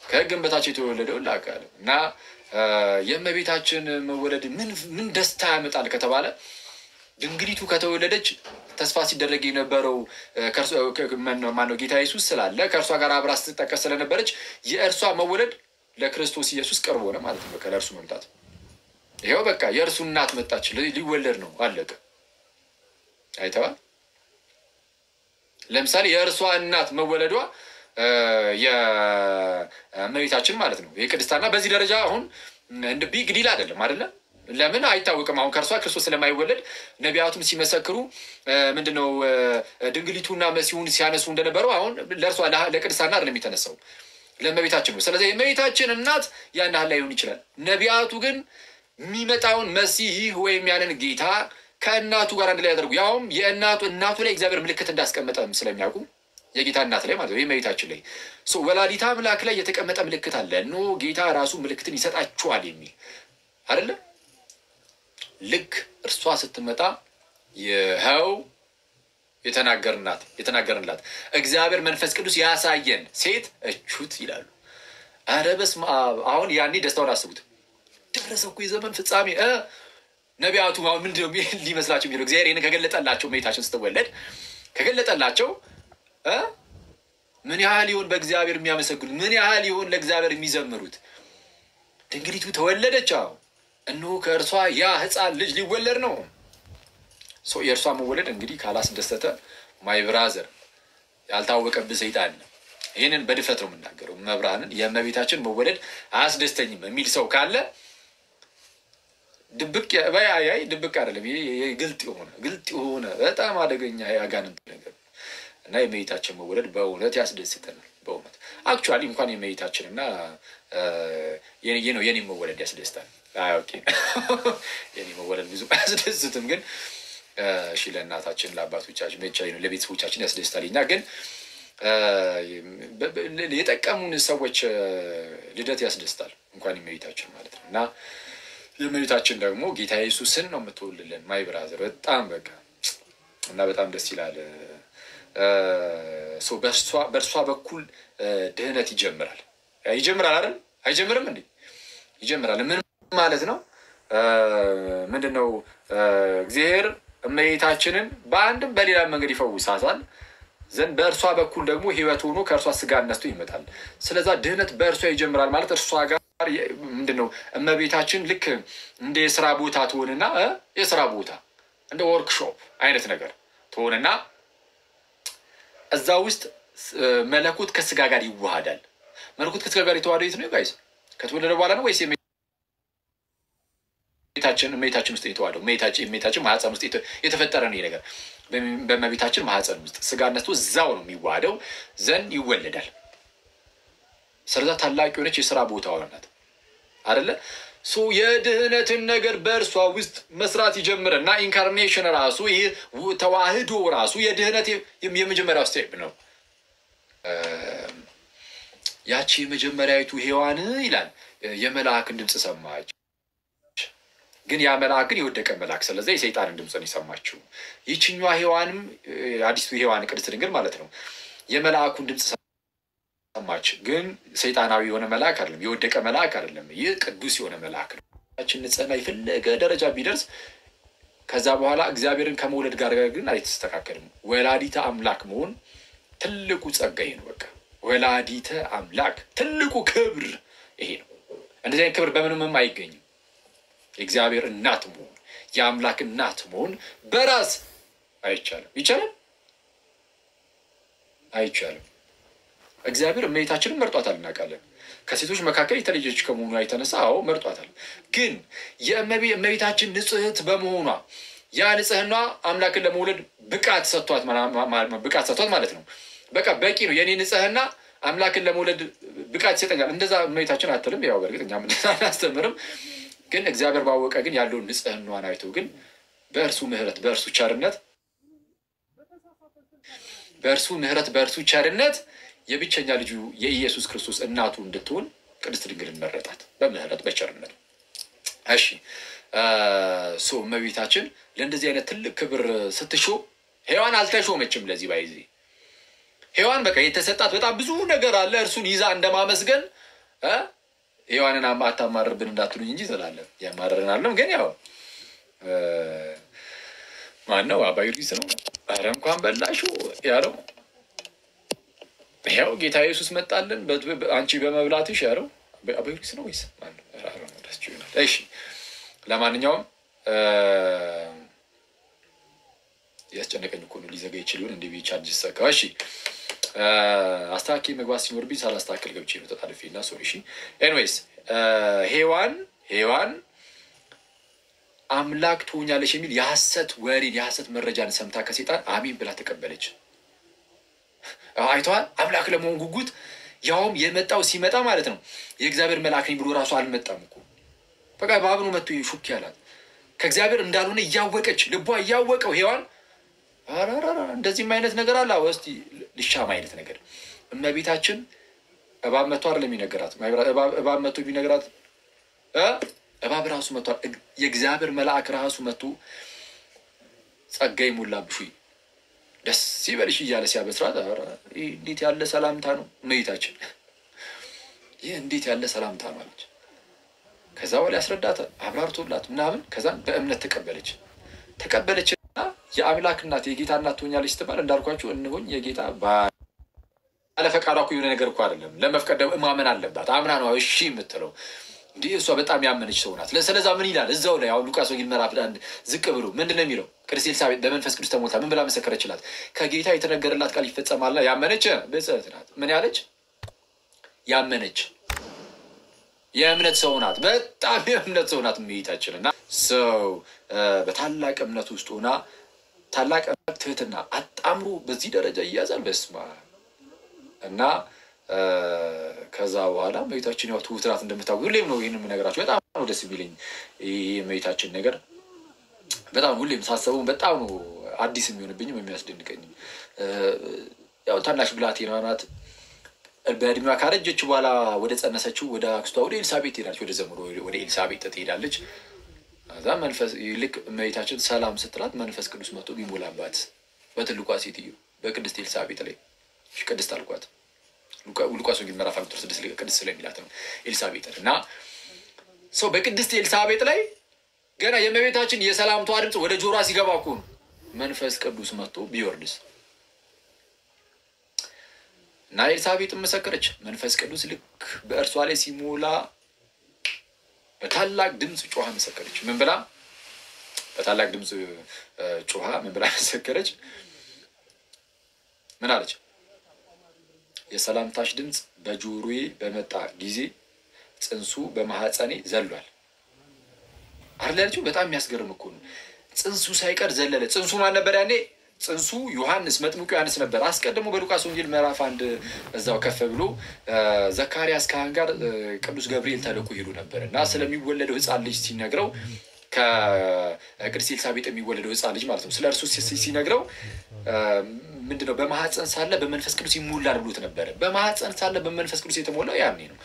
ከሕግም በታች የተወለደውን ላካለ እና የእመቤታችን መወለድ ምን ደስታ ያመጣል ከተባለ ድንግሊቱ ከተወለደች ተስፋ ሲደረግ የነበረው ማነው ጌታ ኢየሱስ ስላለ ከእርሷ ጋር አብራ ስትጠቀስ ስለነበረች የእርሷ መወለድ ለክርስቶስ ኢየሱስ ቀርቦ ሆነ ማለት ነው። ከለርሱ መምጣት ይሄው በቃ የእርሱ እናት መጣች፣ ሊወለድ ነው አለቀ። አይተዋል። ለምሳሌ የእርሷ እናት መወለዷ የእመቤታችን ማለት ነው የቅድስታና በዚህ ደረጃ አሁን እንደ ቢግ ዲል አይደለም አይደለ? ለምን አይታወቅም። አሁን ከእርሷ ክርስቶስ ስለማይወለድ ነቢያቱም ሲመሰክሩ ምንድነው ድንግሊቱና መሲሁን ሲያነሱ እንደነበረው አሁን ለእርሷ ለቅድስታና አይደለም የተነሳው ለእመቤታችን ነው። ስለዚህ የእመቤታችን እናት ያን ያህል ላይሆን ይችላል። ነቢያቱ ግን የሚመጣውን መሲህ ወይም ያንን ጌታ ከእናቱ ጋር አንድ ላይ ያደርጉ ያውም እናቱ ላይ እግዚአብሔር ምልክት እንዳስቀመጠም ስለሚያውቁ የጌታ እናት ላይ ማለት ነው የእመቤታችን ላይ ወላዲተ አምላክ ላይ የተቀመጠ ምልክት አለ። ኖ ጌታ ራሱ ምልክትን ይሰጣችኋል የሚል አይደለ? ልክ እርሷ ስትመጣ ይኸው የተናገርንላት እግዚአብሔር መንፈስ ቅዱስ ያሳየን ሴት እቹት ይላሉ። ኧረ በስመ አብ! አሁን ያኔ ደስታውን አስቡት። ደረሰ እኮ የዘመን ፍጻሜ። ነቢያቱ አሁን ምንድነው ሊመስላቸው የሚለው እግዚአብሔር ይህን ከገለጠላቸው እመቤታችን ስትወለድ ከገለጠላቸው ምን ያህል ይሆን በእግዚአብሔር የሚያመሰግኑት? ምን ያህል ይሆን ለእግዚአብሔር የሚዘምሩት? ድንግሊቱ ተወለደች። እነሆ ከእርሷ ያ ሕፃን ልጅ ሊወለድ ነው። የእርሷ መወለድ እንግዲህ ካላስደሰተ ማይ ብራዘር ያልታወቀብህ ሰይጣን ነው። ይህንን በድፍረት ነው የምናገረው። መብራንን የእመቤታችን መወለድ አያስደስተኝም የሚል ሰው ካለ ድብቅ አይደለም። ይሄ ግልጥ የሆነ በጣም አደገኛ ያጋንንት ነገር እና የእመቤታችን መወለድ በእውነት ያስደስተናል። በእውነት አክቹዋሊ እንኳን የእመቤታችን እና የኔ መወለድ ያስደስታል። ኦኬ የኔ መወለድ ብዙ አያስደስትም፣ ግን እሺ ለእናታችን ለአባቶቻችን ለቤተሰቦቻችን ያስደስታል። እኛ ግን የጠቀሙን ሰዎች ልደት ያስደስታል እንኳን የእመቤታችን ማለት ነው። እና የእመቤታችን ደግሞ ጌታ ኢየሱስን ነው የምትወልልን ማይ ብራዘር በጣም በቃ እና በጣም ደስ ይላል። በእርሷ በኩል ድህነት ይጀምራል አይደል? አይጀምርም እንዴ? ይጀምራል። ምን ማለት ነው? ምንድነው? እግዚአብሔር እመቤታችንን በአንድም በሌላ መንገድ ይፈውሳታል ዘንድ በእርሷ በኩል ደግሞ ሕይወት ሆኖ ከእርሷ ስጋ ነስቶ ይመጣል። ስለዛ ድህነት በእርሷ ይጀምራል ማለት እርሷ ጋር ምንድነው? እመቤታችን ልክ እንደ የስራ ቦታ ትሆንና የስራ ቦታ እንደ ወርክሾፕ አይነት ነገር ትሆንና እዛ ውስጥ መለኮት ከስጋ ጋር ይዋሃዳል። መለኮት ከስጋ ጋር የተዋሃደው የት ነው ጋይስ? ከተወለደ በኋላ ነው ወይስ እመቤታችን ውስጥ የተዋሃደው? እመቤታችን ማህፀን ውስጥ የተፈጠረ ነው ነገር። በእመቤታችን ማህፀን ውስጥ ስጋ ነስቶ እዛው ነው የሚዋሃደው ዘንድ ይወለዳል። ስለዛ ታላቅ የሆነች የስራ ቦታ ናት አይደለ? የድህነትን ነገር በእርሷ ውስጥ መስራት ይጀምርና ኢንካርኔሽን ራሱ ይህ ተዋህዶ ራሱ የድህነት የመጀመሪያው ስቴፕ ነው። ያቺ የመጀመሪያዊቱ ሔዋን ይላል የመልአክን ድምፅ ሰማች። ግን ያ መልአክን የወደቀ መልአክ፣ ስለዚህ የሰይጣንን ድምፅ ነው የሰማችው። ይችኛዋ ሔዋንም አዲስቱ ሔዋን ቅድስት ድንግል ማለት ነው የመልአኩን ድምፅ ሰማች። ግን ሰይጣናዊ የሆነ መልአክ አይደለም፣ የወደቀ መልአክ አይደለም። ይህ ቅዱስ የሆነ መልአክ ነው። ያችን ንጽሕና የፈለገ ደረጃ ቢደርስ ከዛ በኋላ እግዚአብሔርን ከመውለድ ጋር ግን አይተስተካከልም። ወላዲተ አምላክ መሆን ትልቁ ጸጋዬ ነው። በቃ ወላዲተ አምላክ ትልቁ ክብር ይሄ ነው። እንደዚህ አይነት ክብር በምንም አይገኝም። የእግዚአብሔር እናት መሆን የአምላክ እናት መሆን በራስ አይቻልም። ይቻላል? አይቻልም። እግዚአብሔር እመቤታችንን መርጧታል፣ እናውቃለን። ከሴቶች መካከል የተለየች ከመሆኗ የተነሳ መርጧታል። ግን የእመቤታችን ንጽሕት በመሆኗ ያ ንጽሕና አምላክን ለመውለድ ብቃት ሰጥቷት ማለት ነው። በቃ በቂ ነው። የኔ ንጽሕና አምላክን ለመውለድ ብቃት ይሰጠኛል። እንደዛ እመቤታችን አትልም። ያው በእርግጥ እኛም እንደዛ አናስተምርም። ግን እግዚአብሔር ባወቀ ግን ያለውን ንጽሕናዋን አይቶ ግን በእርሱ ምሕረት በእርሱ ቸርነት የብቸኛ ልጁ የኢየሱስ ክርስቶስ እናቱ እንድትሆን ቅድስት ድንግልን መረጣት በምህረት በቸርነት። እሺ እመቤታችን ለእንደዚህ አይነት ትልቅ ክብር ስትሾም ሔዋን አልተሾመችም። ለዚህ ባይዚ ሔዋን በቃ የተሰጣት በጣም ብዙ ነገር አለ። እርሱን ይዛ እንደማመስገን ሔዋንን አታማርብን እንዳትሉኝ እንጂ ዘላለም ያማረናልም። ግን ያው ማነው አባ ጊዮርጊስ ነው ኧረ እንኳን በላሹ ያለው። ይኸው ጌታ ኢየሱስ መጣልን አንቺ በመብላትሽ ያለው በጊዮርጊስ ነው ወይስ እሺ ለማንኛውም ያስጨነቀኝ እኮ ነው ሊዘጋ ይችላል እንዴ ቢቻርጅ ሰካ እሺ አስተካኪ መግባት ሲኖርብኝ ሳላስተካክል ገብቼ ነው ተጣልፌና ሶሪ እሺ ኤኒዌይስ ሄዋን አምላክ ትሆኛለሽ የሚል የሐሰት ወሬን የሐሰት መረጃን ሰምታ ከሰይጣን አሜን ብላ ተቀበለች አይቷል አምላክ ለመሆን ጉጉት ያውም የመጣው ሲመጣ ማለት ነው የእግዚአብሔር መልአክ ነኝ ብሎ ራሱ አልመጣም እኮ በቃ ባብኑ መጥቶ ይሹክ ያላት ከእግዚአብሔር እንዳልሆነ ያወቀች ልቧ ያወቀው ሄዋን አራራራ እንደዚህ አይነት ነገር አለ ወስቲ ልሻማ አይነት ነገር እመቤታችን እባብ መጥቶ አይደለም የሚነገራት እባብ መጥቶ ቢነገራት እባብ ራሱ መጥቶ የእግዚአብሔር መልአክ ራሱ መጥቶ ጸጋይ ሙላብሽ ደስ ይበልሽ እያለ ሲያበስራት እንዴት ያለ ሰላምታ ነው እመቤታችን ይሄ እንዴት ያለ ሰላምታ ነው አለች ከዛ ወዲያ ያስረዳታ አብራርቶላት ምናምን ከዛ በእምነት ተቀበለችና የአምላክ እናት የጌታ እናት ትሆኛለች ስትባል እንዳልኳችሁ እንሆን የጌታ ባለፈቃዷ እኮ የሆነ ነገር እኮ አይደለም ለመፍቀድ ማመን አለባት አምና ነው እሺ የምትለው እንዴ እሷ በጣም ያመነች ሰው ናት ስለዛ ምን ይላል እዛው ላይ አሁን ሉቃስ ወንጌል ምዕራፍ 1 ዝቅ ብሎ ምንድነው የሚለው ቅድስት ኤልሳቤጥ በመንፈስ ቅዱስ ተሞልታ ምን ብላ መሰከረችላት ከጌታ የተነገረላት ቃል ይፈጸማልና ያመነች ብጽዕት ናት ምን ያለች ያመነች የእምነት ሰው ናት በጣም የእምነት ሰው ናት እመቤታችንና ሰው በታላቅ እምነት ውስጥ ሆና ታላቅ ትህትና አጣምሮ በዚህ ደረጃ ይያዛል በስማ እና ከዛ በኋላ እመቤታችን ያው ትሁት ናት እንደምታውቁ ሁሌም ነው ይሄንን የምነግራችሁ በጣም ነው ደስ የሚለኝ ይሄ እመቤታችን ነገር በጣም ሁሌም ሳስበው በጣም ነው አዲስ የሚሆንብኝም የሚያስደንቀኝ ያው ታናሽ ብላቴና ናት በእድሜዋ ካረጀች በኋላ ወደ ጸነሰችው ወደ አክስቷ ወደ ኤልሳቤጥ ትሄዳለች ወደ ዘመዶ ወደ ኤልሳቤጥ ትሄዳለች አዛ መንፈስ ይልቅ እመቤታችን ሰላም ስትላት መንፈስ ቅዱስ መጥቶ ቢሞላባት በትልቋ ሴትዮ በቅድስት ኤልሳቤጥ ላይ ቅድስት አልኳት ሉቃስ ወንጌል ምዕራፍ 6 ቅድስት ስለሚላት ነው ኤልሳቤጥ እና ሰው በቅድስት ኤልሳቤጥ ላይ ገና የእመቤታችን የሰላምቷ ድምጽ ወደ ጆሯ ሲገባ እኮ መንፈስ ቅዱስ መጥቶ ቢወርድስ እና ኤልሳቤጥ መሰከረች መንፈስ ቅዱስ ልክ በእርሷ ላይ ሲሞላ በታላቅ ድምጽ ጮሃ መሰከረች ምን ብላ በታላቅ ድምጽ ጮሃ ምን ብላ መሰከረች ምን አለች የሰላምታሽ ድምጽ በጆሮዬ በመጣ ጊዜ ጽንሱ በማህፀኔ ዘሏል አርለልችሁ በጣም የሚያስገርም እኮ ነው ጽንሱ ሳይቀር ዘለለ ጽንሱ ማን ነበር ያኔ ጽንሱ ዮሐንስ መጥምቁ ዮሐንስ ነበር አስቀድሞ በሉቃስ ወንጌል ምዕራፍ 1 እዛው ከፍ ብሎ ዘካርያስ ካህን ጋር ቅዱስ ገብርኤል ተልኮ ሄዶ ነበርና ስለሚወለደው ሕፃን ልጅ ሲነግረው ከቅድስት ኤልሳቤጥ የሚወለደው ሕፃን ልጅ ማለት ነው ስለርሱ ሲነግረው ምንድነው በማህፀን ሳለ በመንፈስ ቅዱስ ይሞላል ብሎት ነበር በማህፀን ሳለ በመንፈስ ቅዱስ የተሞላው ያኔ ነው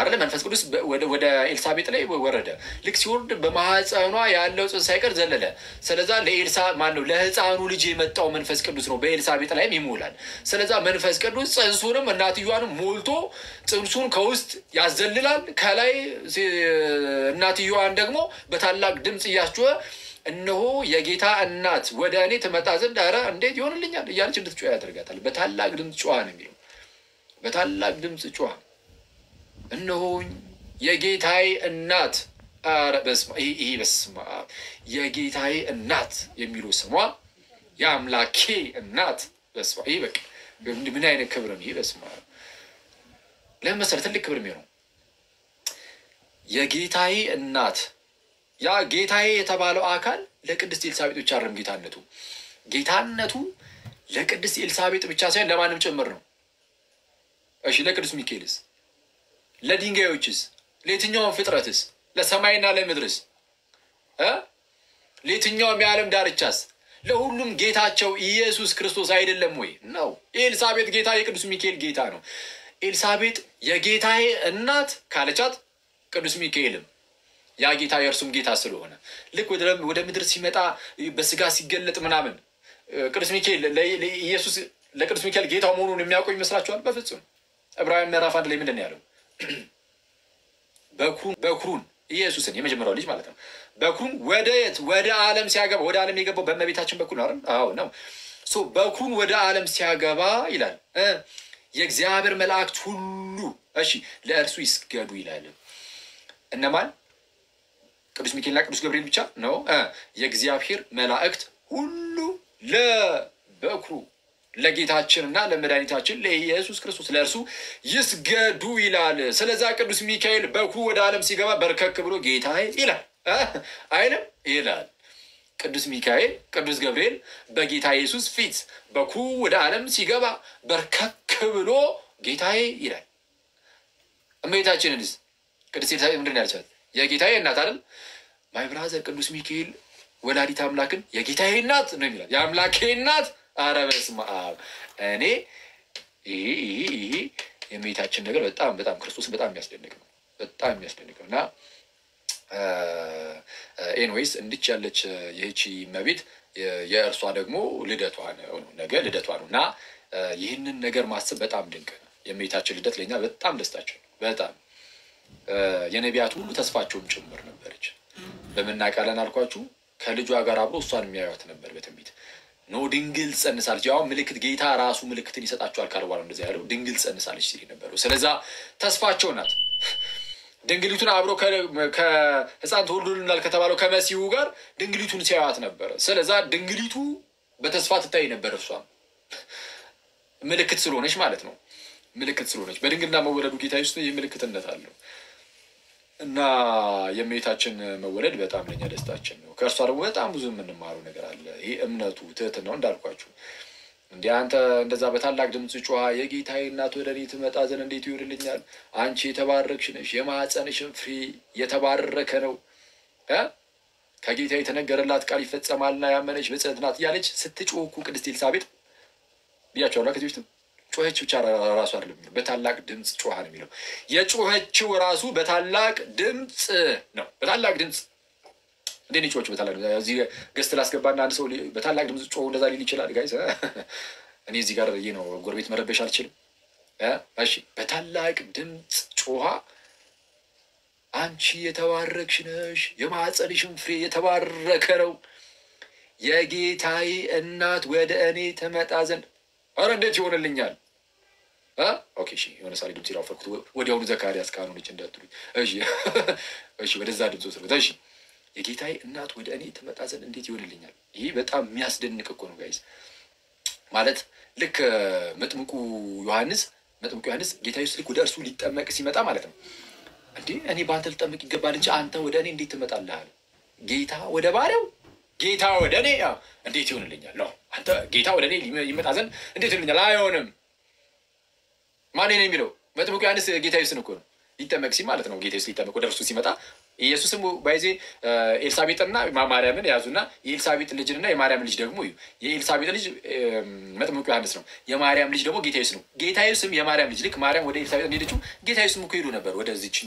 አይደል መንፈስ ቅዱስ ወደ ኤልሳቤጥ ላይ ወረደ ልክ ሲወርድ በማህፀኗ ያለው ጽንስ ሳይቀር ዘለለ ስለዛ ለኤልሳ ማን ነው ለሕፃኑ ልጅ የመጣው መንፈስ ቅዱስ ነው በኤልሳቤጥ ላይም ይሞላል ስለዛ መንፈስ ቅዱስ ጽንሱንም እናትየዋንም ሞልቶ ጽንሱን ከውስጥ ያዘልላል ከላይ እናትየዋን ደግሞ በታላቅ ድምጽ እያስጮኸ እነሆ የጌታ እናት ወደ እኔ ትመጣ ዘንድ አረ እንዴት ይሆንልኛል እያለች እንድትጮህ ያደርጋታል በታላቅ ድምጽ ጮኸ ነው የሚለው በታላቅ ድምጽ ጮኸ እነሆ የጌታዬ እናት አረ በስመ አብ የጌታዬ እናት የሚለው ስሟ የአምላኬ እናት በስመ አብ በቃ ምን አይነት ክብር ነው በስመ አብ ለምሳሌ ትልቅ ክብር ነው የጌታዬ እናት ያ ጌታዬ የተባለው አካል ለቅድስት ኤልሳቤጥ ብቻ አይደለም ጌታነቱ ለቅድስት ኤልሳቤጥ ብቻ ሳይሆን ለማንም ጭምር ነው እሺ ለቅዱስ ሚካኤልስ ለድንጋዮችስ ለየትኛውም ፍጥረትስ ለሰማይና ለምድርስ ለየትኛውም የዓለም ዳርቻስ ለሁሉም ጌታቸው ኢየሱስ ክርስቶስ አይደለም ወይ ነው ኤልሳቤጥ ጌታ የቅዱስ ሚካኤል ጌታ ነው ኤልሳቤጥ የጌታዬ እናት ካለቻት ቅዱስ ሚካኤልም ያ ጌታ የእርሱም ጌታ ስለሆነ ልክ ወደ ምድር ሲመጣ በስጋ ሲገለጥ ምናምን ቅዱስ ሚካኤል ለኢየሱስ ለቅዱስ ሚካኤል ጌታው መሆኑን የሚያውቁ ይመስላችኋል በፍጹም ዕብራውያን ምዕራፍ 1 ላይ ምንድን ነው ያለው በኩሩን ኢየሱስን የመጀመሪያው ልጅ ማለት ነው በኩሩን ወደ ዓለም ሲያገባ ወደ ዓለም የገባው በእመቤታችን በኩል ነው አይደል አዎ ነው በኩሩን ወደ ዓለም ሲያገባ ይላል የእግዚአብሔር መላእክት ሁሉ እሺ ለእርሱ ይስገዱ ይላል። እነማን? ቅዱስ ሚካኤልና ቅዱስ ገብርኤል ብቻ ነው? የእግዚአብሔር መላእክት ሁሉ ለበኩሩ ለጌታችንና ለመድኃኒታችን ለኢየሱስ ክርስቶስ ለእርሱ ይስገዱ ይላል። ስለዛ ቅዱስ ሚካኤል በኩሩ ወደ ዓለም ሲገባ በርከክ ብሎ ጌታዬ ይላል አይልም? ይላል። ቅዱስ ሚካኤል ቅዱስ ገብርኤል በጌታ ኢየሱስ ፊት በኩሩ ወደ ዓለም ሲገባ በርከክ ብሎ ጌታዬ ይላል። እመቤታችንንስ ቅድስት ኤልሳቤጥ ምንድን ያለቻት? የጌታዬ እናት አይደል? ማይ ብራዘር ቅዱስ ሚካኤል ወላዲተ አምላክን የጌታዬ እናት ነው የሚላት። የአምላኬ እናት። ኧረ በስመ አብ። እኔ ይሄ የእመቤታችን ነገር በጣም ክርስቶስን በጣም የሚያስደንቅ ነው። በጣም የሚያስደንቅ ነው። እና ኤንዌይስ እንድች ያለች ይህቺ እመቤት የእርሷ ደግሞ ልደቷ ነው፣ ነገ ልደቷ ነው። እና ይህንን ነገር ማሰብ በጣም ድንቅ ነው። የእመቤታችን ልደት ለእኛ በጣም ደስታችን ነው። በጣም የነቢያት ሁሉ ተስፋቸውም ጭምር ነበረች። በምናቃለን አልኳችሁ ከልጇ ጋር አብሮ እሷን የሚያዩት ነበር በትንቢት ኖ ድንግል ጸንሳለች። ያው ምልክት ጌታ ራሱ ምልክትን ይሰጣቸዋል ካለ በኋላ እንደዚያ ያለው ድንግል ጸንሳለች ሲል ነበረው። ስለዛ ተስፋቸው ናት። ድንግሊቱን አብሮ ከህፃን ተወልዶልናል ከተባለው ከመሲሁ ጋር ድንግሊቱን ሲያዩት ነበረ። ስለዛ ድንግሊቱ በተስፋ ትታይ ነበር። እሷም ምልክት ስለሆነች ማለት ነው። ምልክት ስለሆነች በድንግልና መወለዱ ጌታ ኢየሱስ ይህ ምልክትነት አለው። እና የእመቤታችን መወለድ በጣም ለኛ ደስታችን ነው። ከእርሷ ደግሞ በጣም ብዙ የምንማረው ነገር አለ። ይህ እምነቱ ትህትናው እንዳልኳችሁ እንዲህ አንተ እንደዛ በታላቅ ድምፅ ጮኻ የጌታዬ እናት ወደ እኔ ትመጣ ዘንድ እንዴት ይሆንልኛል? አንቺ የተባረክሽ ነሽ፣ የማኅፀንሽም ፍሬ የተባረከ ነው፣ ከጌታ የተነገረላት ቃል ይፈጸማልና ያመነች ብፅዕት ናት እያለች ስትጮህ እኮ ቅድስት ኤልሳቤጥ ብያቸዋለሁ ከዚህ በፊትም ጮኸች ብቻ ራሱ አይደለም የሚለው በታላቅ ድምፅ ጮኻ ነው የሚለው። የጮኸችው ራሱ በታላቅ ድምፅ ነው። በታላቅ ድምፅ እንዴት ጮኸች? በታላቅ እዚህ ገስት ላስገባና አንድ ሰው በታላቅ ድምፅ ጮኸ እንደዛ ሊል ይችላል። ጋይስ እኔ እዚህ ጋር ነው ጎረቤት መረበሽ አልችልም። እሺ በታላቅ ድምፅ ጮኻ አንቺ የተባረክሽ ነሽ፣ የማኅፀንሽም ፍሬ የተባረከ ነው፣ የጌታዬ እናት ወደ እኔ ትመጣ ዘንድ ኧረ እንዴት ይሆንልኛል? ኦኬ እሺ የሆነ ሳሪ ድምፅ ይራፈኩት ወዲያውኑ ዘካርያስ ካህኑን እንዳትሉኝ። እሺ ወደዛ ድምፅ ወስዱት። እሺ የጌታዬ እናት ወደ እኔ ትመጣ ዘንድ እንዴት ይሆንልኛል? ይህ በጣም የሚያስደንቅ እኮ ነው ጋይስ። ማለት ልክ መጥምቁ ዮሐንስ ጌታ ኢየሱስ ልክ ወደ እርሱ ሊጠመቅ ሲመጣ ማለት ነው እንዴ እኔ በአንተ ልጠመቅ ይገባል እንጂ አንተ ወደ እኔ እንዴት ትመጣለህ? ጌታ ወደ ባሪያው ጌታ ወደ እኔ እንዴት ይሆንልኛል ነው። አንተ ጌታ ወደ እኔ ይመጣ ዘንድ እንዴት ይሆንልኛል? አይሆንም። ማን ነው የሚለው? መጥምቁ ዮሐንስ ጌታ ኢየሱስን እኮ ነው ሊጠመቅ ሲል ማለት ነው። ጌታ ኢየሱስ ሊጠመቅ ወደ እርሱ ሲመጣ ኢየሱስም ባይዜ ኤልሳቤጥና ማርያምን ያዙና የኤልሳቤጥ ልጅንና የማርያም ልጅ ደግሞ የኤልሳቤጥ ልጅ መጥምቁ ዮሐንስ ነው። የማርያም ልጅ ደግሞ ጌታ ኢየሱስ ነው። ጌታ ኢየሱስም የማርያም ልጅ ልክ ማርያም ወደ ኤልሳቤጥ እንደሄደችው ጌታ ኢየሱስም እኮ ሄዶ ነበር ወደዚች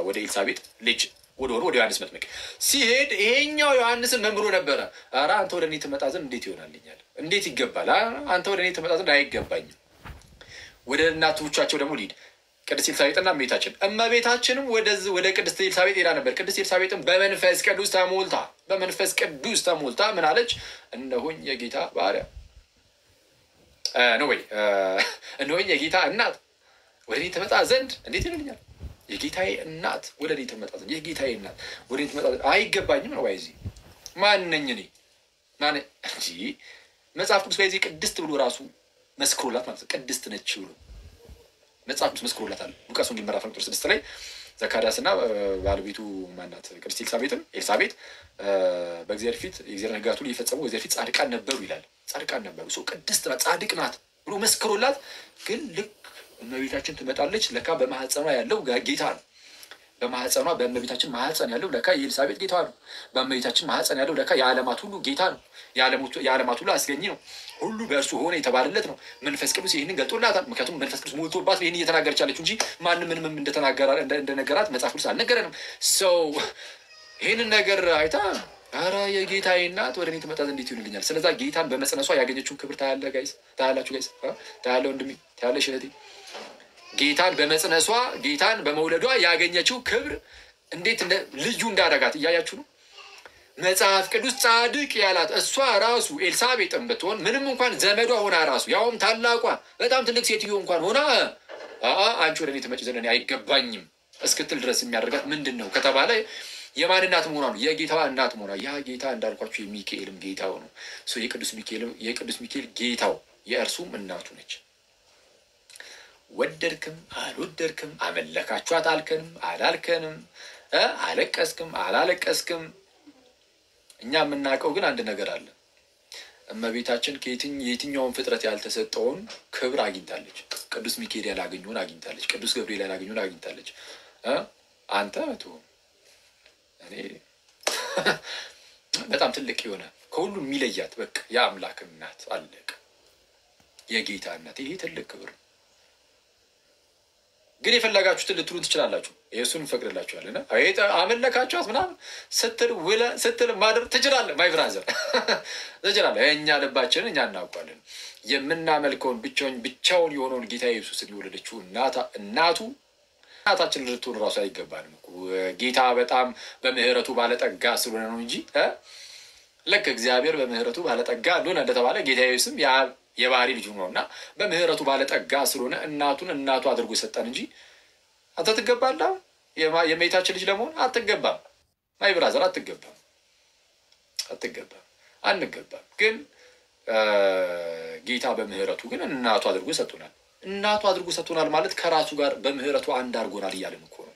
ወደ ኤልሳቤጥ ልጅ ወደ ዮሐንስ መጥምቅ ሲሄድ ይሄኛው ዮሐንስን መምሮ ነበረ። ኧረ አንተ ወደ እኔ ትመጣ ዘንድ እንዴት ይሆናልኛል? እንዴት ይገባል? አንተ ወደ እኔ ትመጣ ዘንድ አይገባኝም። ወደ እናቶቻቸው ደግሞ ሊድ ቅድስት ኤልሳቤጥና እመቤታችንም ወደ ቅድስት ኤልሳቤጥ ሄዳ ነበር። ቅድስት ኤልሳቤጥም በመንፈስ ቅዱስ ተሞልታ ምን አለች? እነሆኝ የጌታ ባሪያ ነው ወይ እነሆኝ የጌታ እናት ወደ እኔ ትመጣ ዘንድ እንዴት ይሆንልኛል? የጌታዬ እናት ወደ እኔ ትመጣ ዘንድ የጌታዬ እናት ወደ እኔ ትመጣ ዘንድ አይገባኝም ነው። ባይዚ ማን ነኝ እኔ? ማን እንጂ መጽሐፍ ቅዱስ ባይዚ ቅድስት ብሎ ራሱ መስክሮላት ማለት ቅድስት ነች ብሎ መጽሐፍ ቅዱስ መስክሮላታል። ሉቃስ ወንጌል ምዕራፍ 6 ላይ ዘካርያስና ባለቤቱ ማናት ቅድስት ኤልሳቤጥ በእግዚአብሔር ፊት የእግዚአብሔር ሕግጋት ሁሉ እየፈጸሙ በእግዚአብሔር ፊት ጻድቃን ነበሩ ይላል። ጻድቃን ነበሩ። ሰው ቅድስት ናት ጻድቅ ናት ብሎ መስክሮላት፣ ግን ልክ እመቤታችን ትመጣለች። ለካ በማህፀኗ ያለው ጌታ ነው። በማህፀኗ በእመቤታችን ማህፀን ያለው ለካ የኤልሳቤጥ ጌታ ነው። በእመቤታችን ማህፀን ያለው ለካ የዓለማት ሁሉ ጌታ ነው። የዓለማት ሁሉ አስገኝ ነው። ሁሉ በእርሱ ሆነ የተባለለት ነው። መንፈስ ቅዱስ ይህንን ገልጦላታል። ምክንያቱም መንፈስ ቅዱስ ሞልቶባት ይህን እየተናገረች ያለችው እንጂ ማንም ምንም እንደነገራት መጽሐፍ ቅዱስ አልነገረንም። ሰው ይህንን ነገር አይታ ኧረ የጌታዬ እናት ወደ እኔ ትመጣ ዘንድ እንዴት ይሆንልኛል? ስለዛ ጌታን በመጽነሷ ያገኘችውን ክብር ታያላችሁ ጋይስ፣ ታያለ ወንድሜ፣ ታያለሽ እህቴ። ጌታን በመጽነሷ ጌታን በመውለዷ ያገኘችው ክብር እንዴት ልዩ እንዳደረጋት እያያችሁ ነው። መጽሐፍ ቅዱስ ጻድቅ ያላት እሷ ራሱ ኤልሳቤጥም ብትሆን ምንም እንኳን ዘመዷ ሆና ራሱ ያውም ታላቋ በጣም ትልቅ ሴትዮ እንኳን ሆና አንቺ ወደ እኔ ትመጪ ዘንድ እኔ አይገባኝም እስክትል ድረስ የሚያደርጋት ምንድን ነው ከተባለ የማን እናት መሆኗ ነው? የጌታዋ እናት መሆኗ። ያ ጌታ እንዳልኳችሁ የሚካኤልም ጌታው ነው። የቅዱስ ሚካኤል ጌታው የእርሱም እናቱ ነች። ወደድክም አልወደድክም፣ አመለካችኋት አልከንም አላልከንም፣ አለቀስክም አላለቀስክም፣ እኛ የምናውቀው ግን አንድ ነገር አለ። እመቤታችን የትኛውን ፍጥረት ያልተሰጠውን ክብር አግኝታለች። ቅዱስ ሚካኤል ያላገኘውን አግኝታለች። ቅዱስ ገብርኤል ያላገኘውን አግኝታለች። አንተ እኔ በጣም ትልቅ የሆነ ከሁሉ የሚለያት በቃ የአምላክ እናት አለቅ የጌታ እናት። ይሄ ትልቅ ክብር ግን የፈለጋችሁትን ልትሉ ትችላላችሁ። ኢየሱስን እንፈቅድላችኋለን። አመለካችኋት ምናምን ስትል ማድር ትችላለህ። ማይ ብራዘር ትችላለህ። እኛ ልባችንን እኛ እናውቃለን። የምናመልከውን ብቻውን የሆነውን ጌታ ኢየሱስን የወለደችው እናታችን ልትሆን ራሱ አይገባንም። ጌታ በጣም በምህረቱ ባለጠጋ ስለሆነ ነው እንጂ ልክ እግዚአብሔር በምህረቱ ባለጠጋ እንደሆነ እንደተባለ ጌታ ኢየሱስም የባህሪ ልጅ ነውና በምህረቱ ባለጠጋ ስለሆነ እናቱ አድርጎ ሰጠን እንጂ አንተ ትገባለህ? የእመቤታችን ልጅ ለመሆን አትገባም። ማይ ብራዘር አትገባም። አንገባም። ግን ጌታ በምህረቱ ግን እናቱ አድርጎ ሰጥቶናል። እናቱ አድርጎ ሰጥቶናል ማለት ከራሱ ጋር በምህረቱ አንድ አድርጎናል እያለን እኮ ነው።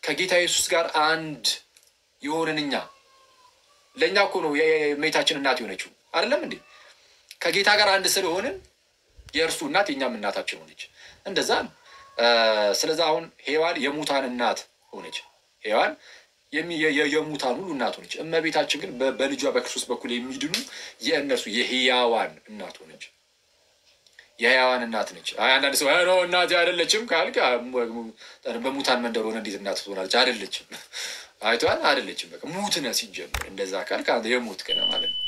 ከጌታ ኢየሱስ ጋር አንድ የሆንን እኛ ለእኛ እኮ ነው የእመቤታችን እናት የሆነችው አይደለም እንዴ? ከጌታ ጋር አንድ ስለሆንን የእርሱ እናት የኛም እናታችን ሆነች። እንደዛ ነው። ስለዛ አሁን ሔዋን የሙታን እናት ሆነች። ሔዋን የሙታን ሁሉ እናት ሆነች። እመቤታችን ግን በልጇ በክርስቶስ በኩል የሚድኑ የእነርሱ የሕያዋን እናት ሆነች። የሕያዋን እናት ነች። አንዳንድ ሰው ነው እናት አይደለችም ካልክ በሙታን መንደር ሆነ እንዴት እናት ትሆናለች? አይደለችም። አይቷን አይደለችም። በቃ ሙት ነህ ሲጀምር። እንደዛ ካልክ አንተ የሞት ቀና ማለት ነው።